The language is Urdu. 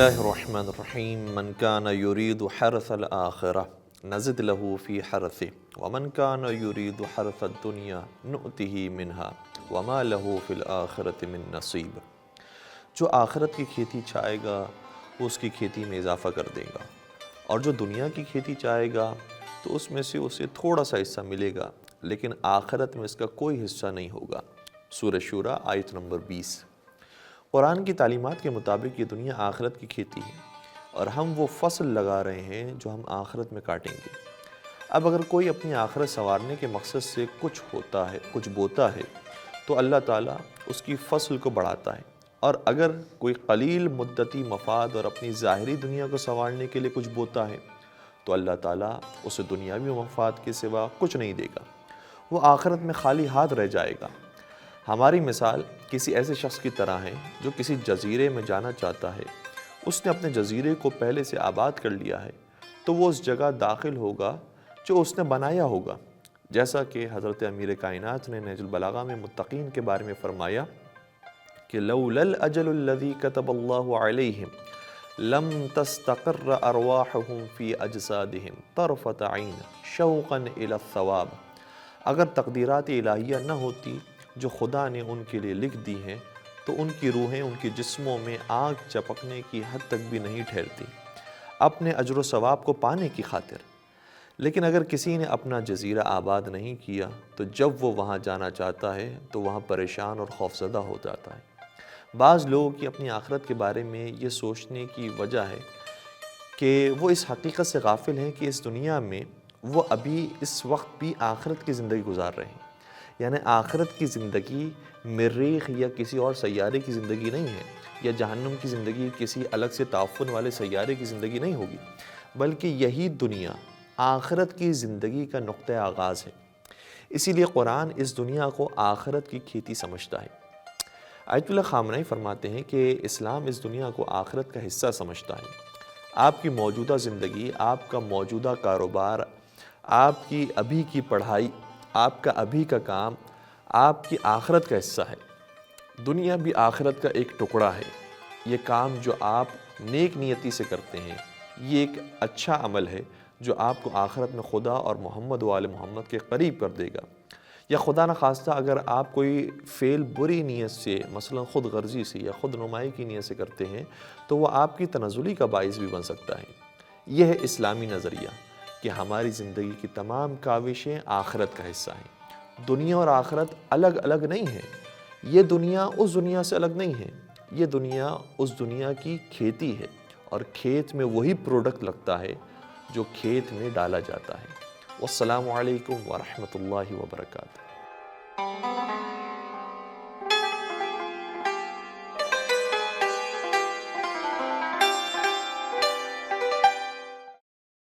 اللہ الرحمن الرحیم من کان یرید حرث الآخرہ نزد لہ فی حرثہ ومن کان یرید حرث الدنیا نؤتہ منہا وما لہ فی الآخرۃ من نصیب۔ جو آخرت کی کھیتی چاہے گا وہ اس کی کھیتی میں اضافہ کر دے گا، اور جو دنیا کی کھیتی چاہے گا تو اس میں سے اسے تھوڑا سا حصہ ملے گا، لیکن آخرت میں اس کا کوئی حصہ نہیں ہوگا۔ سورہ شورى آیت نمبر 20۔ قرآن کی تعلیمات کے مطابق یہ دنیا آخرت کی کھیتی ہے، اور ہم وہ فصل لگا رہے ہیں جو ہم آخرت میں کاٹیں گے۔ اب اگر کوئی اپنی آخرت سنوارنے کے مقصد سے کچھ بوتا ہے تو اللہ تعالیٰ اس کی فصل کو بڑھاتا ہے، اور اگر کوئی قلیل مدتی مفاد اور اپنی ظاہری دنیا کو سنوارنے کے لیے کچھ بوتا ہے تو اللہ تعالیٰ اسے دنیاوی مفاد کے سوا کچھ نہیں دے گا، وہ آخرت میں خالی ہاتھ رہ جائے گا۔ ہماری مثال کسی ایسے شخص کی طرح ہے جو کسی جزیرے میں جانا چاہتا ہے، اس نے اپنے جزیرے کو پہلے سے آباد کر لیا ہے تو وہ اس جگہ داخل ہوگا جو اس نے بنایا ہوگا، جیسا کہ حضرت امیر کائنات نے نہج البلاغہ میں متقین کے بارے میں فرمایا کہ لولا الاجل الذی کتب اللہ علیہم لم تستقر ارواحهم فی اجسادہم طرفۃ عین شوقا الی الثواب۔ اگر تقدیرات الہیہ نہ ہوتی جو خدا نے ان کے لیے لکھ دی ہیں تو ان کی روحیں ان کے جسموں میں آنکھ چپکنے کی حد تک بھی نہیں ٹھہرتی اپنے اجر و ثواب کو پانے کی خاطر۔ لیکن اگر کسی نے اپنا جزیرہ آباد نہیں کیا تو جب وہ وہاں جانا چاہتا ہے تو وہاں پریشان اور خوفزدہ ہو جاتا ہے۔ بعض لوگوں کی اپنی آخرت کے بارے میں یہ سوچنے کی وجہ ہے کہ وہ اس حقیقت سے غافل ہیں کہ اس دنیا میں وہ ابھی اس وقت بھی آخرت کی زندگی گزار رہے ہیں، یعنی آخرت کی زندگی مریخ یا کسی اور سیارے کی زندگی نہیں ہے، یا جہنم کی زندگی کسی الگ سے تعفن والے سیارے کی زندگی نہیں ہوگی، بلکہ یہی دنیا آخرت کی زندگی کا نقطہ آغاز ہے۔ اسی لیے قرآن اس دنیا کو آخرت کی کھیتی سمجھتا ہے۔ آیت اللہ خامنئی فرماتے ہیں کہ اسلام اس دنیا کو آخرت کا حصہ سمجھتا ہے۔ آپ کی موجودہ زندگی، آپ کا موجودہ کاروبار، آپ کی ابھی کی پڑھائی، آپ کا ابھی کا کام آپ کی آخرت کا حصہ ہے۔ دنیا بھی آخرت کا ایک ٹکڑا ہے۔ یہ کام جو آپ نیک نیتی سے کرتے ہیں یہ ایک اچھا عمل ہے جو آپ کو آخرت میں خدا اور محمد و آل محمد کے قریب کر دے گا، یا خدا نخواستہ اگر آپ کوئی فعل بری نیت سے، مثلا خود غرضی سے یا خود نمائی کی نیت سے کرتے ہیں تو وہ آپ کی تنزلی کا باعث بھی بن سکتا ہے۔ یہ ہے اسلامی نظریہ کہ ہماری زندگی کی تمام کاوشیں آخرت کا حصہ ہیں۔ دنیا اور آخرت الگ الگ نہیں ہیں، یہ دنیا اس دنیا سے الگ نہیں ہے، یہ دنیا اس دنیا کی کھیتی ہے، اور کھیت میں وہی پروڈکٹ لگتا ہے جو کھیت میں ڈالا جاتا ہے۔ والسلام علیکم ورحمۃ اللہ وبرکاتہ۔